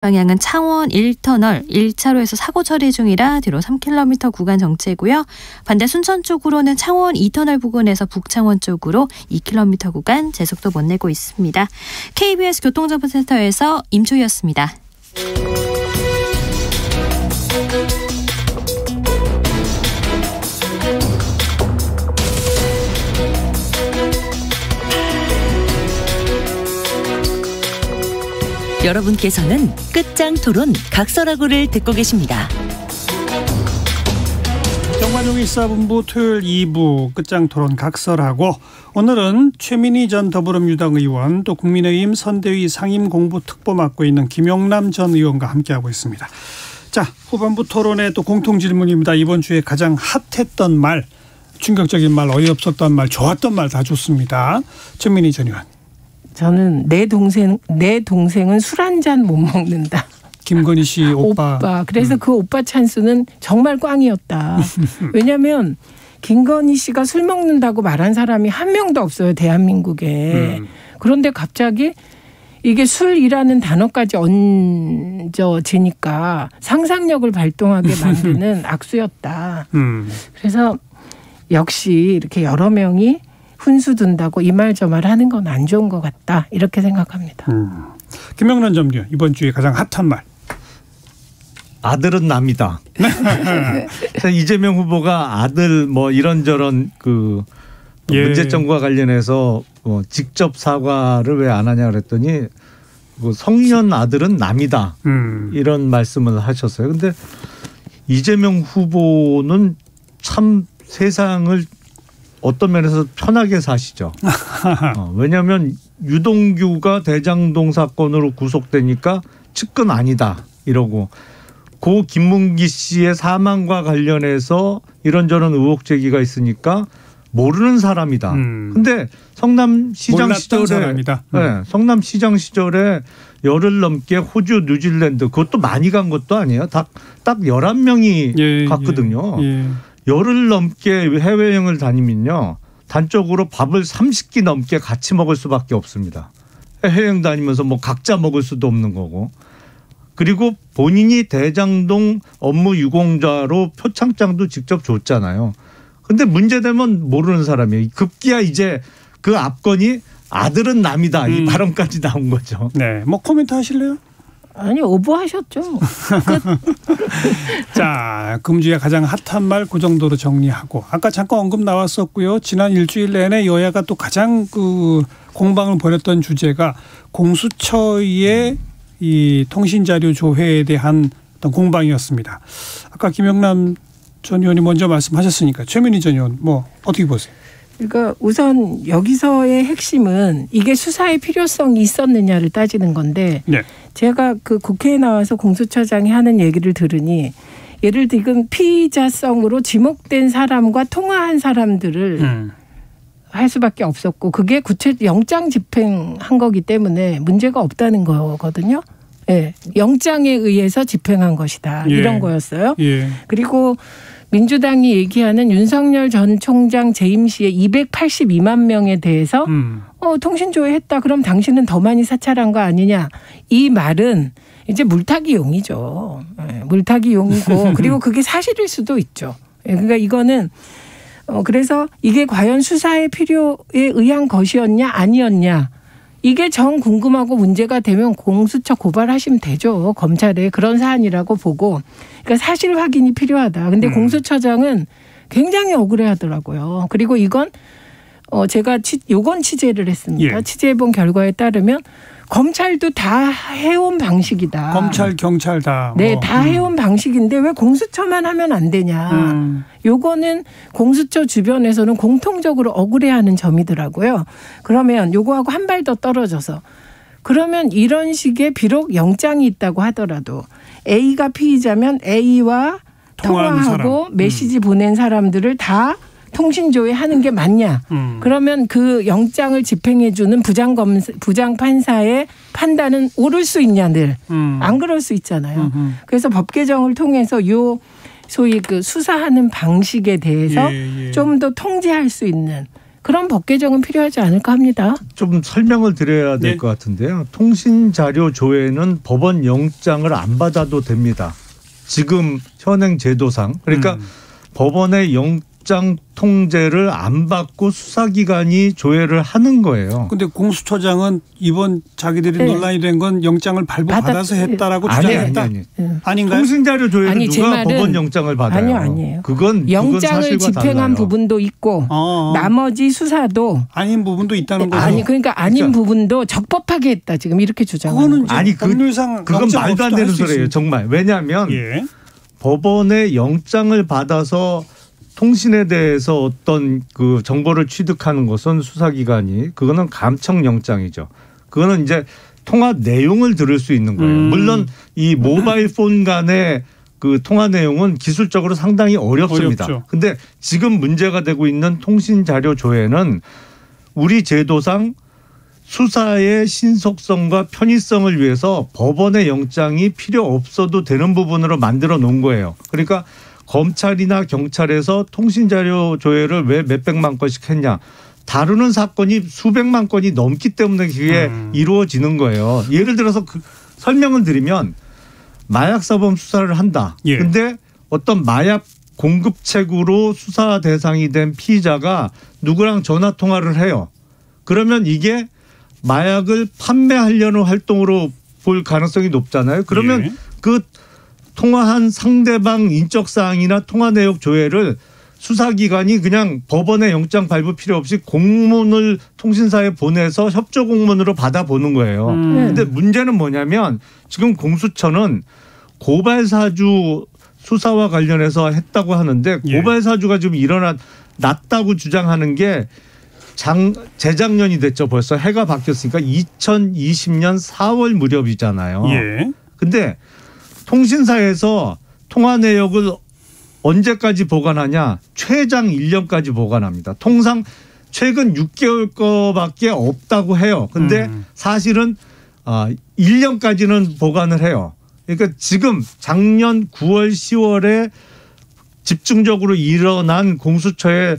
방향은 창원 1터널 1차로에서 사고 처리 중이라 뒤로 3km 구간 정체고요. 반대 순천 쪽으로는 창원 2터널 부근에서 북창원 쪽으로 2km 구간 제속도 못 내고 있습니다. KBS 교통정보센터에서 임초희였습니다. 여러분께서는 끝장 토론 각설하고를 듣고 계십니다. 정관용 1사분부 토요일 2부 끝장 토론 각설하고, 오늘은 최민희 전 더불어민주당 의원 또 국민의힘 선대위 상임공보특보 맡고 있는 김용남 전 의원과 함께하고 있습니다. 자, 후반부 토론의 또 공통 질문입니다. 이번 주에 가장 핫했던 말, 충격적인 말, 어이없었던 말, 좋았던 말 다 좋습니다. 최민희 전 의원. 저는 내 동생은 술 한 잔 못 먹는다. 김건희 씨 오빠. 그래서 그 오빠 찬스는 정말 꽝이었다. 왜냐하면 김건희 씨가 술 먹는다고 말한 사람이 한 명도 없어요, 대한민국에. 그런데 갑자기 이게 술이라는 단어까지 얹어지니까 상상력을 발동하게 만드는 악수였다. 그래서 역시 이렇게 여러 명이 훈수 둔다고 이 말 저 말 하는 건 안 좋은 것 같다, 이렇게 생각합니다. 김영란 점주, 이번 주에 가장 핫한 말. 아들은 남이다. 이재명 후보가 아들 뭐 이런저런 그 문제점과 관련해서 직접 사과를 왜 안 하냐 그랬더니 성년 아들은 남이다, 이런 말씀을 하셨어요. 근데 이재명 후보는 참 세상을 어떤 면에서 편하게 사시죠. 왜냐하면 유동규가 대장동 사건으로 구속되니까 측근 아니다 이러고, 고 김문기 씨의 사망과 관련해서 이런저런 의혹 제기가 있으니까 모르는 사람이다. 근데 성남시장 시절에 성남시장 시절에 열흘 넘게 호주, 뉴질랜드, 그것도 많이 간 것도 아니에요. 딱 11명이 갔거든요. 열흘 넘게 해외여행을 다니면요, 단적으로 밥을 30끼 넘게 같이 먹을 수밖에 없습니다. 해외여행 다니면서 뭐 각자 먹을 수도 없는 거고. 그리고 본인이 대장동 업무 유공자로 표창장도 직접 줬잖아요. 근데 문제되면 모르는 사람이에요. 급기야 이제 그 앞건이 아들은 남이다, 이 발언까지 나온 거죠. 네, 뭐 코멘트 하실래요? 아니, 오버하셨죠. 자, 금주에 가장 핫한 말 그 정도로 정리하고, 아까 잠깐 언급 나왔었고요. 지난 일주일 내내 여야가 또 가장 그 공방을 벌였던 주제가 공수처의 이 통신자료 조회에 대한 어떤 공방이었습니다. 아까 김영남 전 의원이 먼저 말씀하셨으니까 최민희 전 의원 뭐 어떻게 보세요? 그러니까 우선 여기서의 핵심은 이게 수사의 필요성이 있었느냐를 따지는 건데, 네. 제가 그 국회에 나와서 공수처장이 하는 얘기를 들으니, 예를 들면 피의자성으로 지목된 사람과 통화한 사람들을 할 수밖에 없었고, 그게 영장 집행한 거기 때문에 문제가 없다는 거거든요. 네. 영장에 의해서 집행한 것이다, 이런 거였어요. 그리고 민주당이 얘기하는 윤석열 전 총장 재임 시에 282만 명에 대해서 통신조회했다. 그럼 당신은 더 많이 사찰한 거 아니냐. 이 말은 이제 물타기용이죠. 물타기용이고 그리고 그게 사실일 수도 있죠. 그러니까 이거는 그래서 이게 과연 수사의 필요에 의한 것이었냐 아니었냐. 이게 정 궁금하고 문제가 되면 공수처 고발하시면 되죠. 검찰에 그런 사안이라고 보고. 그러니까 사실 확인이 필요하다. 근데 공수처장은 굉장히 억울해하더라고요. 그리고 이건 제가 요건 취재를 했습니다. 취재해본 결과에 따르면 검찰도 다 해온 방식이다. 검찰, 경찰 다. 네, 다 해온 방식인데 왜 공수처만 하면 안 되냐. 요거는 공수처 주변에서는 공통적으로 억울해하는 점이더라고요. 그러면 요거하고 한 발 더 떨어져서, 그러면 이런 식의 비록 영장이 있다고 하더라도 A가 피의자면 A와 통화하고 메시지 보낸 사람들을 다 통신조회하는 게 맞냐. 그러면 그 영장을 집행해주는 부장판사의 판단은 옳을 수 있냐, 늘. 안 그럴 수 있잖아요. 그래서 법 개정을 통해서 소위 그 수사하는 방식에 대해서 좀 더 통제할 수 있는 그런 법 개정은 필요하지 않을까 합니다. 좀 설명을 드려야 될 것 같은데요. 통신자료 조회는 법원 영장을 안 받아도 됩니다. 지금 현행 제도상. 그러니까 법원의 영장 통제를 안 받고 수사기관이 조회를 하는 거예요. 그런데 공수처장은 이번 자기들이 논란이 된 건 영장을 발부받아서 했다라고 주장했다. 아닌가요? 통신자료 조회는 누가 법원 영장을 받아요? 아니에요. 그건 영장을 집행한 달라요. 부분도 있고 나머지 수사도 아닌 부분도 있다는 거죠. 그러니까 아닌 부분도 적법하게 했다. 지금 이렇게 주장하는 거죠. 법률상 그건 말도 안 되는 소리예요. 정말. 왜냐하면 법원의 영장을 받아서 통신에 대해서 어떤 그 정보를 취득하는 것은 수사기관이 그거는 감청영장이죠. 그거는 이제 통화 내용을 들을 수 있는 거예요. 물론 이 모바일 폰 간의 그 통화 내용은 기술적으로 상당히 어렵습니다. 그런데 지금 문제가 되고 있는 통신자료 조회는 우리 제도상 수사의 신속성과 편의성을 위해서 법원의 영장이 필요 없어도 되는 부분으로 만들어 놓은 거예요. 그러니까 검찰이나 경찰에서 통신자료 조회를 왜 몇백만 건씩 했냐. 다루는 사건이 수백만 건이 넘기 때문에 그게 이루어지는 거예요. 예를 들어서 설명을 드리면 마약사범 수사를 한다. 그런데 어떤 마약 공급책으로 수사 대상이 된 피의자가 누구랑 전화 통화를 해요. 그러면 이게 마약을 판매하려는 활동으로 볼 가능성이 높잖아요. 그러면 그 통화한 상대방 인적사항이나 통화 내용 조회를 수사기관이 그냥 법원의 영장 발부 필요 없이 공문을 통신사에 보내서 협조 공문으로 받아보는 거예요. 그런데 문제는 뭐냐면 지금 공수처는 고발사주 수사와 관련해서 했다고 하는데 고발사주가 지금 났다고 주장하는 게 재작년이 됐죠. 벌써 해가 바뀌었으니까 2020년 4월 무렵이잖아요. 근데 통신사에서 통화 내역을 언제까지 보관하냐? 최장 1년까지 보관합니다. 통상 최근 6개월 거밖에 없다고 해요. 근데 사실은 1년까지는 보관을 해요. 그러니까 지금 작년 9월 10월에 집중적으로 일어난 공수처의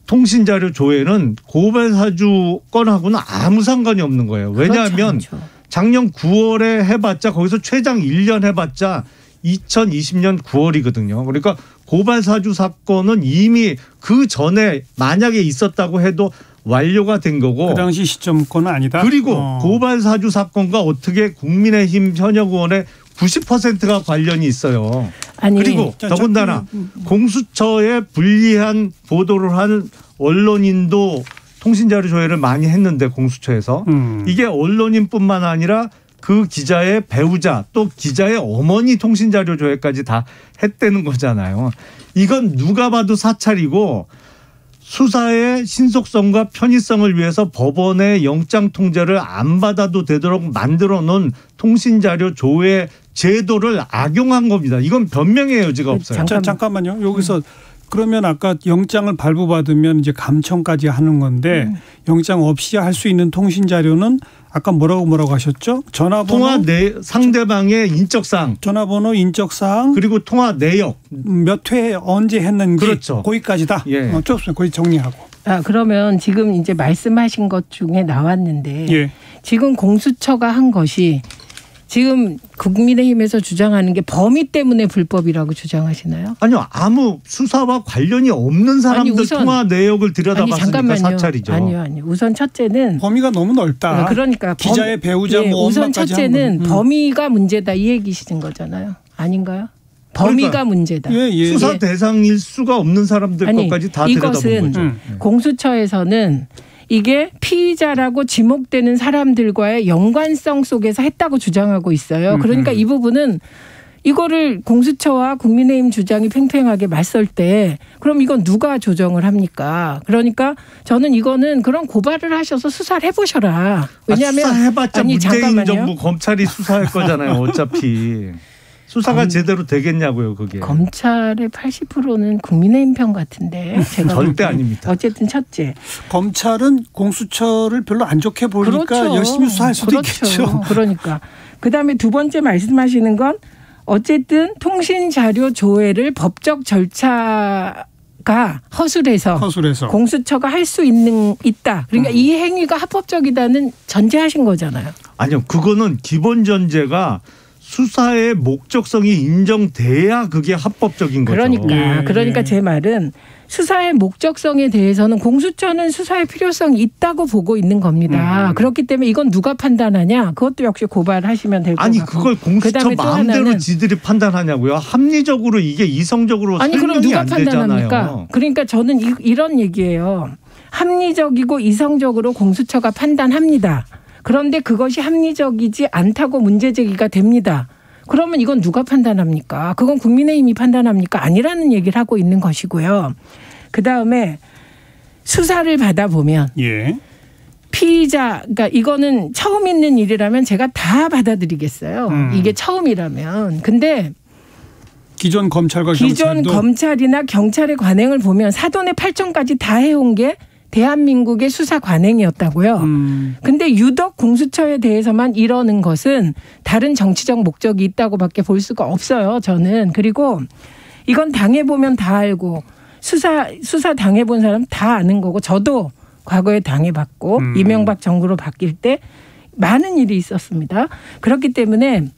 통신자료 조회는 고발사주 건하고는 아무 상관이 없는 거예요. 왜냐하면 작년 9월에 해봤자 거기서 최장 1년 해봤자 2020년 9월이거든요. 그러니까 고발사주 사건은 이미 그 전에 만약에 있었다고 해도 완료가 된 거고. 그 당시 시점 건 아니다. 그리고 고발사주 사건과 어떻게 국민의힘 현역 의원의 90%가 관련이 있어요. 그리고 더군다나 공수처에 불리한 보도를 한 언론인도 통신자료 조회를 많이 했는데 공수처에서 이게 언론인뿐만 아니라 그 기자의 배우자 또 기자의 어머니 통신자료 조회까지 다 했다는 거잖아요. 이건 누가 봐도 사찰이고 수사의 신속성과 편의성을 위해서 법원의 영장 통제를 안 받아도 되도록 만들어 놓은 통신자료 조회 제도를 악용한 겁니다. 이건 변명의 여지가 없어요. 잠깐만요. 여기서 그러면 아까 영장을 발부받으면 이제 감청까지 하는 건데 영장 없이 할 수 있는 통신 자료는 아까 뭐라고 하셨죠? 전화번호, 상대방의 인적사항, 전화번호, 인적사항, 그리고 통화 내역, 몇 회 언제 했는지, 그렇죠. 거기까지다. 좋습니다. 거기 정리하고. 그러면 지금 이제 말씀하신 것 중에 나왔는데 지금 공수처가 한 것이 지금 국민의힘에서 주장하는 게 범위 때문에 불법이라고 주장하시나요? 아니요. 아무 수사와 관련이 없는 사람들 통화 내역을 들여다봤으니까 사찰이죠. 아니요. 우선 첫째는 범위가 너무 넓다. 그러니까 기자의 배우자 뭐 우선 첫째는 범위가 문제다 이 얘기시는 거잖아요. 아닌가요? 범위가 문제다. 수사 대상일 수가 없는 사람들 것까지 다 들여다본 거죠. 이것은 공수처에서는 이게 피의자라고 지목되는 사람들과의 연관성 속에서 했다고 주장하고 있어요. 그러니까 이 부분은 이거를 공수처와 국민의힘 주장이 팽팽하게 맞설 때 그럼 이건 누가 조정을 합니까? 그러니까 저는 이거는 그런 고발을 하셔서 수사를 해보셔라. 왜냐하면 수사해봤자 문재인 정부 검찰이 수사할 거잖아요. 어차피. 수사가 제대로 되겠냐고요, 그게. 검찰의 80%는 국민의힘 편 같은데. 제가 절대 아닙니다. 어쨌든 첫째. 검찰은 공수처를 별로 안 좋게 보니까 열심히 수사할 수도 있겠죠. 그러니까. 그다음에 두 번째 말씀하시는 건 어쨌든 통신자료 조회를 법적 절차 허술해서 공수처가 할 수 있다. 그러니까 이 행위가 합법적이다는 전제하신 거잖아요. 아니요. 그거는 기본 전제가 수사의 목적성이 인정돼야 그게 합법적인 거죠. 그러니까 제 말은 수사의 목적성에 대해서는 공수처는 수사의 필요성이 있다고 보고 있는 겁니다. 그렇기 때문에 이건 누가 판단하냐? 그것도 역시 고발하시면 될 것 같고. 아니 그걸 공수처 마음대로 지들이 판단하냐고요? 합리적으로 이게 이성적으로 설명이 그럼 누가 안 판단합니까? 되잖아요. 그러니까 저는 이런 얘기예요. 합리적이고 이성적으로 공수처가 판단합니다. 그런데 그것이 합리적이지 않다고 문제 제기가 됩니다. 그러면 이건 누가 판단합니까? 그건 국민의힘이 판단합니까? 아니라는 얘기를 하고 있는 것이고요. 그다음에 수사를 받아보면 피의자, 그러니까 이거는 처음 있는 일이라면 제가 다 받아들이겠어요. 이게 처음이라면. 근데 기존 검찰이나 경찰의 관행을 보면 사돈의 8종까지 다 해온 게 대한민국의 수사 관행이었다고요. 근데 유독 공수처에 대해서만 이러는 것은 다른 정치적 목적이 있다고밖에 볼 수가 없어요. 저는. 그리고 이건 당해보면 다 알고 수사 당해본 사람 다 아는 거고 저도 과거에 당해봤고 이명박 정부로 바뀔 때 많은 일이 있었습니다. 그렇기 때문에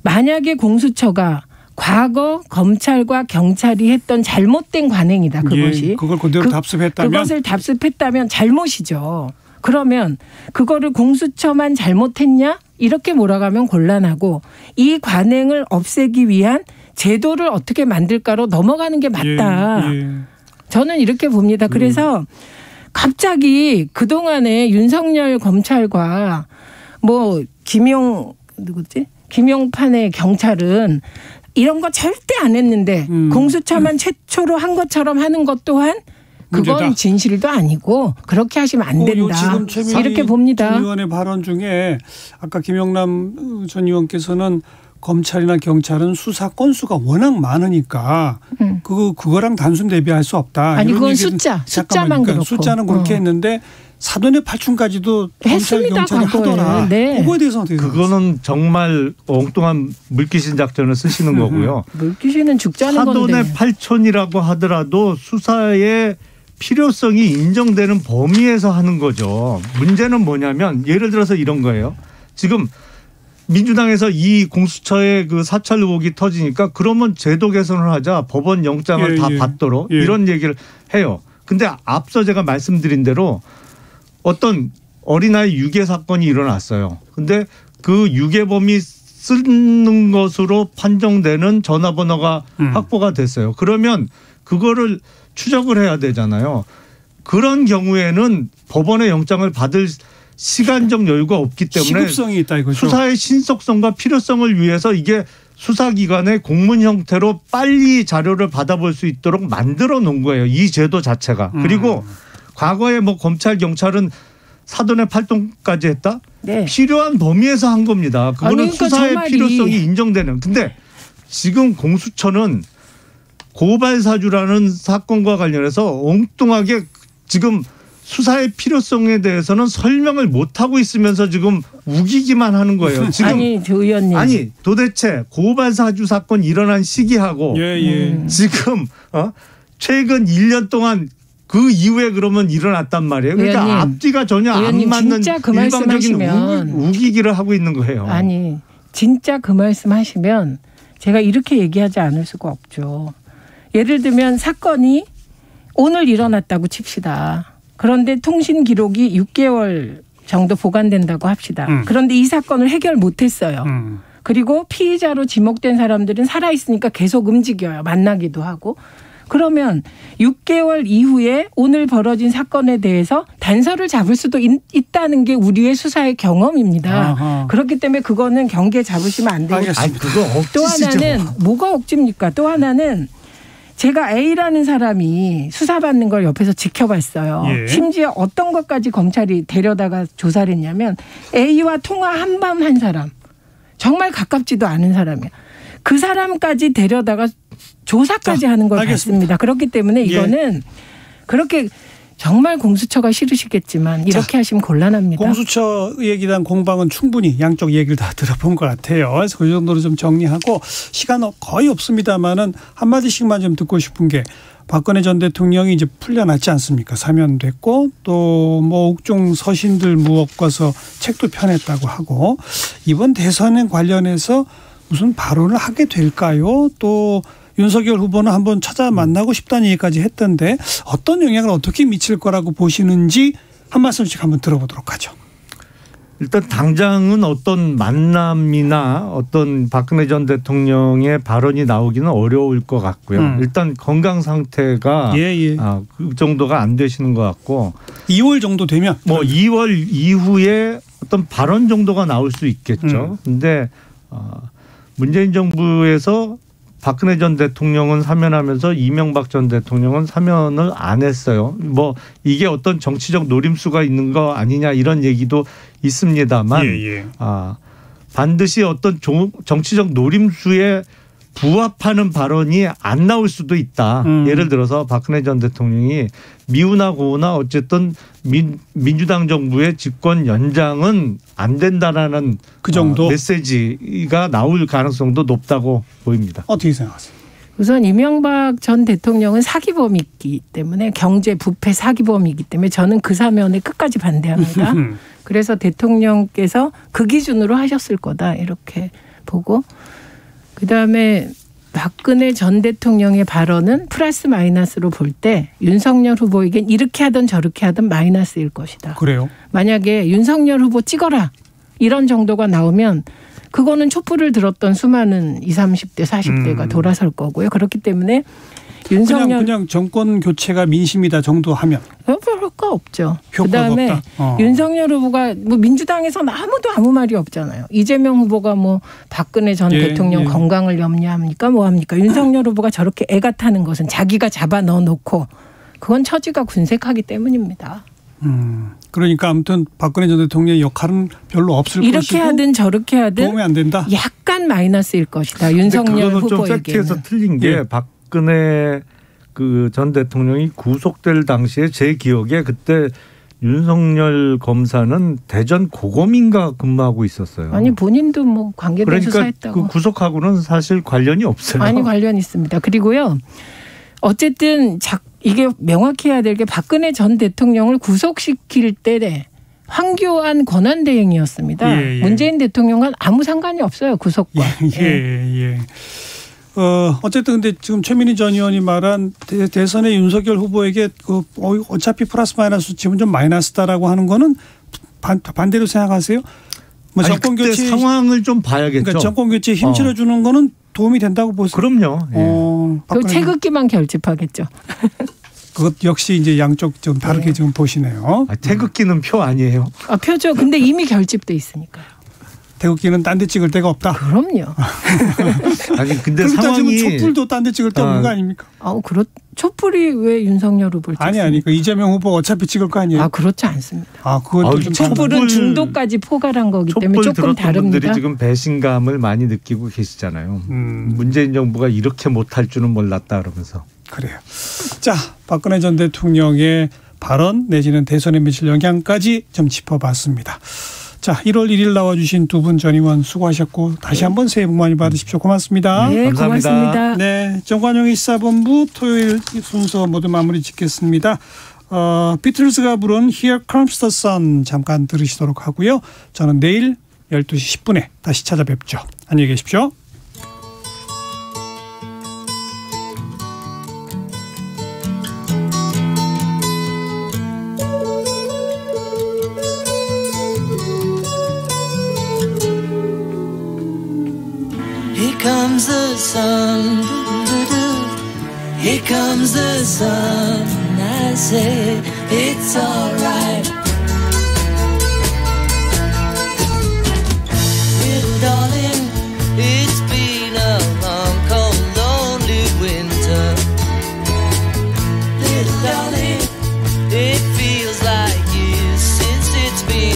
만약에 공수처가 과거 검찰과 경찰이 했던 잘못된 관행이다. 그것이. 그걸 그대로 답습했다면. 그것을 답습했다면 잘못이죠. 그러면 그거를 공수처만 잘못했냐? 이렇게 몰아가면 곤란하고 이 관행을 없애기 위한 제도를 어떻게 만들까로 넘어가는 게 맞다. 저는 이렇게 봅니다. 그래서 갑자기 그동안에 윤석열 검찰과 김용판의 경찰은 이런 거 절대 안 했는데 공수처만 최초로 한 것처럼 하는 것 또한 그건 문제다. 진실도 아니고 그렇게 하시면 안 된다. 이렇게 봅니다. 전 의원의 발언 중에 아까 김영남 전 의원께서는 검찰이나 경찰은 수사 건수가 워낙 많으니까 그거랑 단순 대비할 수 없다. 아니 그건 숫자만 그렇고. 숫자는 그렇게 했는데 사돈의 8층까지도 검찰 경찰이 하더라. 그거에 대해서 어떻게 그거는 정말 엉뚱한 물귀신 작전을 쓰시는 거고요. 물귀신은 죽자는 사돈의 8촌이라고 하더라도 수사의 필요성이 인정되는 범위에서 하는 거죠. 문제는 뭐냐면 예를 들어서 이런 거예요. 지금 민주당에서 이 공수처의 그 사찰 의혹이 터지니까 그러면 제도 개선을 하자. 법원 영장을 다 받도록 이런 얘기를 해요. 근데 앞서 제가 말씀드린 대로 어떤 어린아이 유괴 사건이 일어났어요. 근데 그 유괴범이 쓰는 것으로 판정되는 전화번호가 확보가 됐어요. 그러면 그거를 추적을 해야 되잖아요. 그런 경우에는 법원의 영장을 받을 시간적 여유가 없기 때문에 시급성이 있다 이거죠. 수사의 신속성과 필요성을 위해서 이게 수사기관의 공문 형태로 빨리 자료를 받아볼 수 있도록 만들어 놓은 거예요. 이 제도 자체가. 그리고 과거에 검찰 경찰은 사돈의 8동까지 했다? 네. 필요한 범위에서 한 겁니다. 그거는 그러니까 수사의 필요성이 인정되는. 근데 지금 공수처는 고발사주라는 사건과 관련해서 엉뚱하게 지금 수사의 필요성에 대해서는 설명을 못하고 있으면서 지금 우기기만 하는 거예요. 지금 아니 조 의원님. 아니 도대체 고발사주 사건 일어난 시기하고 지금 최근 1년 동안 그 이후에 그러면 일어났단 말이에요. 그러니까 의원님, 앞뒤가 전혀 안 맞는 그 일방적인 우기기를 하고 있는 거예요. 아니 진짜 그 말씀하시면 제가 이렇게 얘기하지 않을 수가 없죠. 예를 들면 사건이 오늘 일어났다고 칩시다. 그런데 통신 기록이 6개월 정도 보관된다고 합시다. 그런데 이 사건을 해결 못했어요. 그리고 피의자로 지목된 사람들은 살아있으니까 계속 움직여요. 만나기도 하고. 그러면 6개월 이후에 오늘 벌어진 사건에 대해서 단서를 잡을 수도 있다는 게 우리의 수사의 경험입니다. 아하. 그렇기 때문에 그거는 경계에 잡으시면 안 되고. 아니, 그거 억지시죠. 또 하나는 뭐가 억지입니까? 또 하나는 제가 A라는 사람이 수사받는 걸 옆에서 지켜봤어요. 심지어 어떤 것까지 검찰이 데려다가 조사를 했냐면 A와 통화 한 밤 한 사람. 정말 가깝지도 않은 사람이에요. 그 사람까지 데려다가 조사까지 하는 걸 봤습니다. 그렇기 때문에 이거는 그렇게 정말 공수처가 싫으시겠지만 이렇게 하시면 곤란합니다. 공수처 얘기에 대한 공방은 충분히 양쪽 얘기를 다 들어본 것 같아요. 그래서 그 정도로 좀 정리하고 시간 거의 없습니다만은 한마디씩만 좀 듣고 싶은 게 박근혜 전 대통령이 이제 풀려났지 않습니까? 사면됐고 또 뭐 옥중 서신들 무엇과서 책도 펴냈다고 하고 이번 대선에 관련해서 무슨 발언을 하게 될까요? 또 윤석열 후보는 한번 찾아 만나고 싶다는 얘기까지 했던데 어떤 영향을 어떻게 미칠 거라고 보시는지 한 말씀씩 한번 들어보도록 하죠. 일단 당장은 어떤 만남이나 어떤 박근혜 전 대통령의 발언이 나오기는 어려울 것 같고요. 일단 건강 상태가 그 정도가 안 되시는 것 같고 2월 정도 되면 뭐 2월 이후에 어떤 발언 정도가 나올 수 있겠죠. 그런데 문재인 정부에서 박근혜 전 대통령은 사면하면서 이명박 전 대통령은 사면을 안 했어요. 뭐 이게 어떤 정치적 노림수가 있는 거 아니냐 이런 얘기도 있습니다만 반드시 어떤 정치적 노림수에 부합하는 발언이 안 나올 수도 있다. 예를 들어서 박근혜 전 대통령이 미우나 고우나 어쨌든 민주당 정부의 집권 연장은 안 된다라는 그 정도 메시지가 나올 가능성도 높다고 보입니다. 어떻게 생각하세요? 우선 이명박 전 대통령은 사기범이기 때문에 경제 부패 사기범이기 때문에 저는 그 사면에 끝까지 반대합니다. 그래서 대통령께서 그 기준으로 하셨을 거다 이렇게 보고 그다음에 박근혜 전 대통령의 발언은 플러스 마이너스로 볼 때 윤석열 후보에겐 이렇게 하든 저렇게 하든 마이너스일 것이다. 그래요? 만약에 윤석열 후보 찍어라 이런 정도가 나오면 그거는 촛불을 들었던 수많은 20, 30대, 40대가 돌아설 거고요. 그렇기 때문에 윤석열 그냥 정권 교체가 민심이다 정도 하면 별 효과 없죠. 효과가 그다음에 없다. 윤석열 후보가 뭐 민주당에서는 아무도 아무 말이 없잖아요. 이재명 후보가 뭐 박근혜 전 대통령 건강을 염려합니까? 뭐 합니까? 윤석열 후보가 저렇게 애가 타는 것은 자기가 잡아 넣어놓고 그건 처지가 군색하기 때문입니다. 그러니까 아무튼 박근혜 전 대통령의 역할은 별로 없을 이렇게 것이고 하든 저렇게 하든 도움이 안 된다. 약간 마이너스일 것이다. 윤석열 그거는 좀 후보에게는. 팩트에서 틀린 게 박근혜 그 전 대통령이 구속될 당시에 제 기억에 그때 윤석열 검사는 대전 고검인가 근무하고 있었어요. 아니 본인도 뭐 관계된 그러니까 수사했다고. 그 구속하고는 사실 관련이 없어요. 아니 관련 있습니다. 그리고요. 어쨌든 이게 명확히 해야 될 게 박근혜 전 대통령을 구속시킬 때 황교안 권한대행이었습니다. 문재인 대통령과는 아무 상관이 없어요. 구속과. 어쨌든 근데 지금 최민희 전 의원이 말한 대선의 윤석열 후보에게 어차피 플러스 마이너스 지금 좀 마이너스다라고 하는 거는 반대로 생각하세요? 뭐 정권 교체 상황을 좀 봐야겠죠. 그러니까 정권 교체 힘 실어주는 거는 도움이 된다고 보세요. 그럼요. 그 태극기만 결집하겠죠. 그것 역시 이제 양쪽 좀 다르게 좀 보시네요. 태극기는 표 아니에요? 표죠. 근데 이미 결집돼 있으니까요. 태극기는 딴 데 찍을 데가 없다. 그럼요. 아니 근데 상황이 촛불도 딴 데 찍을 데 없는 거 아닙니까? 촛불이 왜 윤석열 후보를 찍습니까? 아니 그 이재명 후보 어차피 찍을 거 아니에요? 그렇지 않습니다. 그건 좀 촛불은 중도까지 포괄한 거기 때문에 조금 다릅니다. 분들이 지금 배신감을 많이 느끼고 계시잖아요. 문재인 정부가 이렇게 못할 줄은 몰랐다 그러면서. 그래요. 자, 박근혜 전 대통령의 발언 내지는 대선에 미칠 영향까지 좀 짚어봤습니다. 자, 1월 1일 나와주신 두 분 전 의원 수고하셨고 다시 한번 새해 복 많이 받으십시오. 고맙습니다. 네, 감사합니다. 고맙습니다. 네, 정관용의 시사본부 토요일 순서 모두 마무리 짓겠습니다. 비틀즈가 부른 Here Comes the Sun 잠깐 들으시도록 하고요. 저는 내일 12시 10분에 다시 찾아뵙죠. 안녕히 계십시오. Here comes the sun, here comes the sun, I say it's alright.